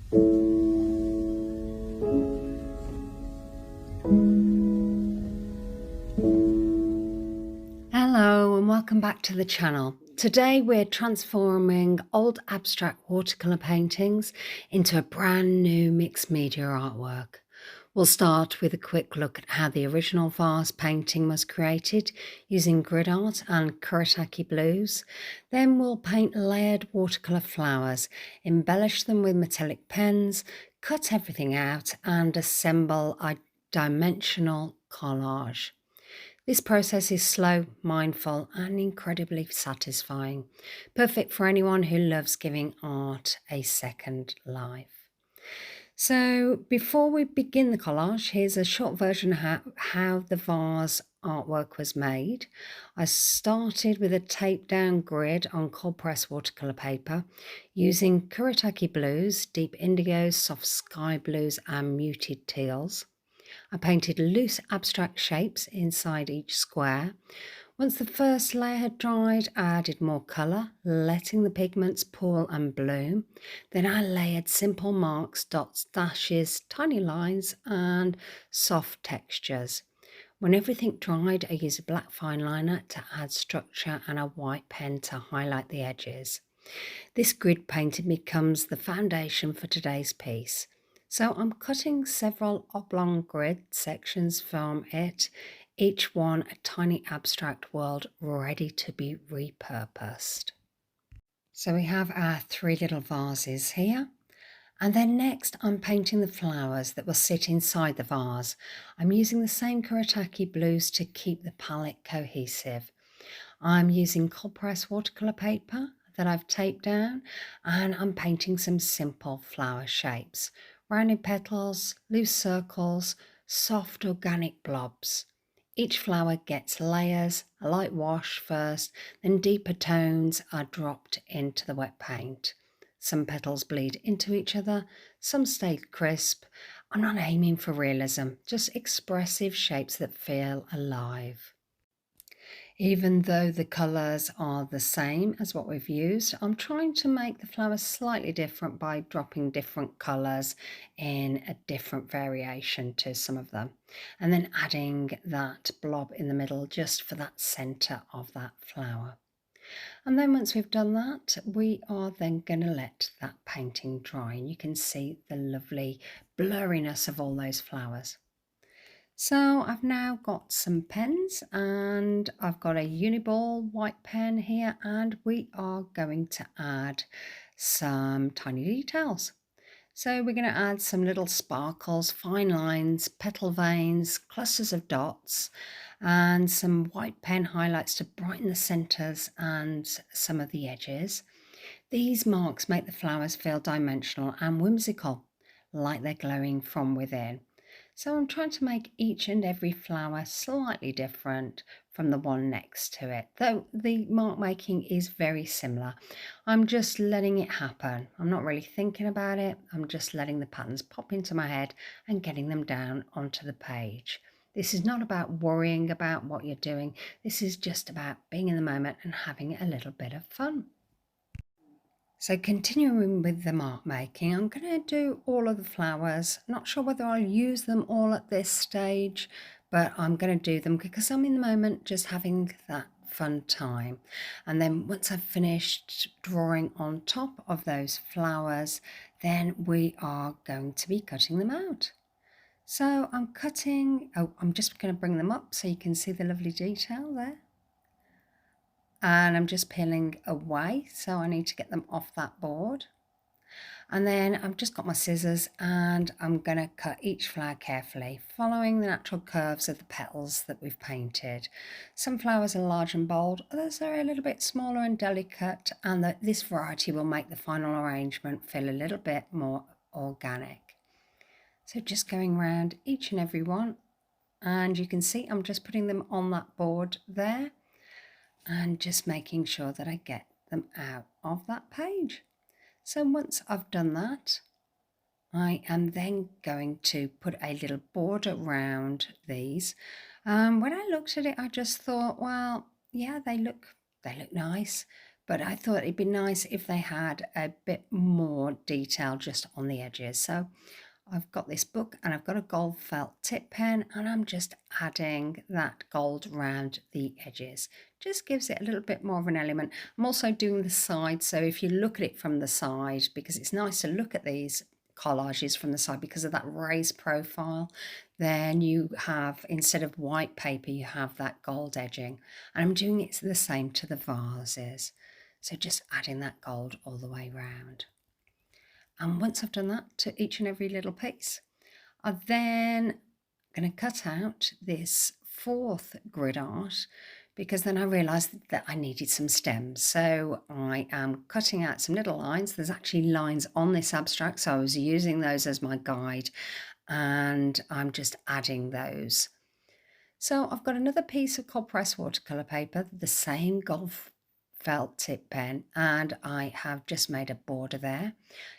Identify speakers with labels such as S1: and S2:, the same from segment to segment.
S1: Hello and welcome back to the channel. Today we're transforming old abstract watercolour paintings into a brand new mixed media artwork. We'll start with a quick look at how the original vase painting was created using grid art and Kuretake blues. Then we'll paint layered watercolour flowers, embellish them with metallic pens, cut everything out and assemble a dimensional collage. This process is slow, mindful, and incredibly satisfying, perfect for anyone who loves giving art a second life. So before we begin the collage, here's a short version of how the vase artwork was made. I started with a taped down grid on cold press watercolour paper using Kuretake blues, deep indigos, soft sky blues, and muted teals. I painted loose abstract shapes inside each square. Once the first layer had dried, I added more colour, letting the pigments pool and bloom. Then I layered simple marks, dots, dashes, tiny lines and soft textures. When everything dried, I used a black fine liner to add structure and a white pen to highlight the edges. This grid painting becomes the foundation for today's piece. So I'm cutting several oblong grid sections from it, each one a tiny abstract world ready to be repurposed. So we have our three little vases here. And then next I'm painting the flowers that will sit inside the vase. I'm using the same Kuretake blues to keep the palette cohesive. I'm using cold press watercolour paper that I've taped down, and I'm painting some simple flower shapes. Rounded petals, loose circles, soft organic blobs. Each flower gets layers, a light wash first, then deeper tones are dropped into the wet paint. Some petals bleed into each other, some stay crisp. I'm not aiming for realism, just expressive shapes that feel alive. Even though the colours are the same as what we've used, I'm trying to make the flowers slightly different by dropping different colours in a different variation to some of them. And then adding that blob in the middle just for that centre of that flower. And then once we've done that, we are then going to let that painting dry. And you can see the lovely blurriness of all those flowers. So I've now got some pens and I've got a Uniball white pen here, and we are going to add some tiny details. So we're going to add some little sparkles, fine lines, petal veins, clusters of dots, and some white pen highlights to brighten the centres and some of the edges. These marks make the flowers feel dimensional and whimsical, like they're glowing from within. So I'm trying to make each and every flower slightly different from the one next to it, though the mark making is very similar. I'm just letting it happen. I'm not really thinking about it. I'm just letting the patterns pop into my head and getting them down onto the page. This is not about worrying about what you're doing. This is just about being in the moment and having a little bit of fun. So continuing with the mark making, I'm going to do all of the flowers. Not sure whether I'll use them all at this stage, but I'm going to do them because I'm in the moment just having that fun time. And then once I've finished drawing on top of those flowers, then we are going to be cutting them out. So I'm just going to bring them up so you can see the lovely detail there. And I'm just peeling away, so I need to get them off that board. And then I've just got my scissors and I'm going to cut each flower carefully, following the natural curves of the petals that we've painted. Some flowers are large and bold, others are a little bit smaller and delicate, and this variety will make the final arrangement feel a little bit more organic. So just going around each and every one, and you can see I'm just putting them on that board there, and just making sure that I get them out of that page. So once I've done that, I am then going to put a little border around these. When I looked at it, I just thought, well, yeah, they look nice, but I thought it'd be nice if they had a bit more detail just on the edges. So I've got this book and I've got a gold felt tip pen, and I'm just adding that gold around the edges. Just gives it a little bit more of an element. I'm also doing the side, so if you look at it from the side, because it's nice to look at these collages from the side because of that raised profile, then you have, instead of white paper, you have that gold edging. And I'm doing it the same to the vases. So just adding that gold all the way round. And once I've done that to each and every little piece, I'm then going to cut out this fourth grid art, because then I realised that I needed some stems. So I am cutting out some little lines. There's actually lines on this abstract, so I was using those as my guide, and I'm just adding those. So I've got another piece of cold press watercolour paper, the same gold felt tip pen, and I have just made a border there.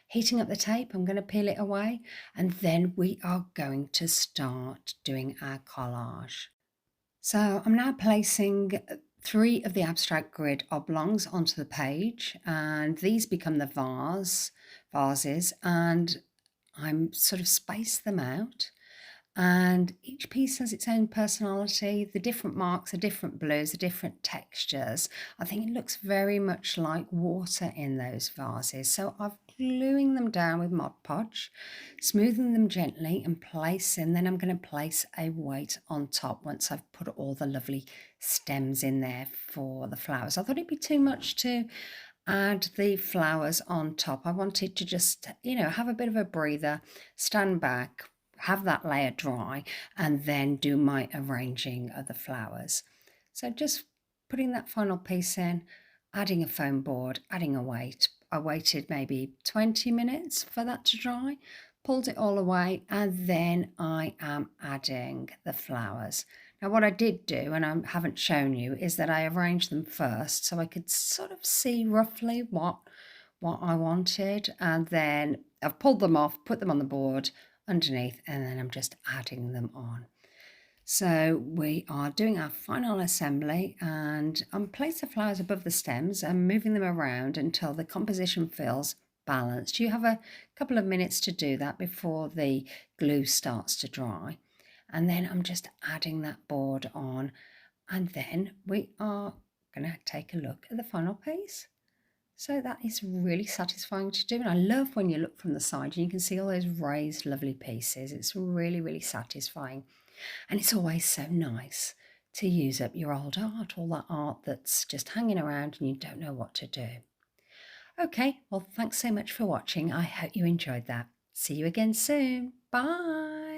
S1: Heating up the tape, I'm going to peel it away, and then we are going to start doing our collage. So I'm now placing 3 of the abstract grid oblongs onto the page, and these become the vases, and I'm sort of spaced them out. And each piece has its own personality. The different marks, the different blues, the different textures. I think it looks very much like water in those vases. So I'm gluing them down with Mod Podge, smoothing them gently and placing. Then I'm going to place a weight on top once I've put all the lovely stems in there for the flowers. I thought it'd be too much to add the flowers on top. I wanted to just, have a bit of a breather, stand back, have that layer dry, and then do my arranging of the flowers. So just putting that final piece in, adding a foam board, adding a weight. I waited maybe 20 minutes for that to dry, pulled it all away, and then I am adding the flowers. Now what I did do, and I haven't shown you, is that I arranged them first so I could sort of see roughly what I wanted, and then I've pulled them off, put them on the board underneath, and then I'm just adding them on. So we are doing our final assembly, and I'm placing the flowers above the stems and moving them around until the composition feels balanced. You have a couple of minutes to do that before the glue starts to dry. And then I'm just adding that board on, and then we are going to take a look at the final piece. So that is really satisfying to do, and I love when you look from the side and you can see all those raised lovely pieces. It's really, really satisfying, and it's always so nice to use up your old art, all that art that's just hanging around and you don't know what to do. Okay, well, thanks so much for watching. I hope you enjoyed that. See you again soon. Bye.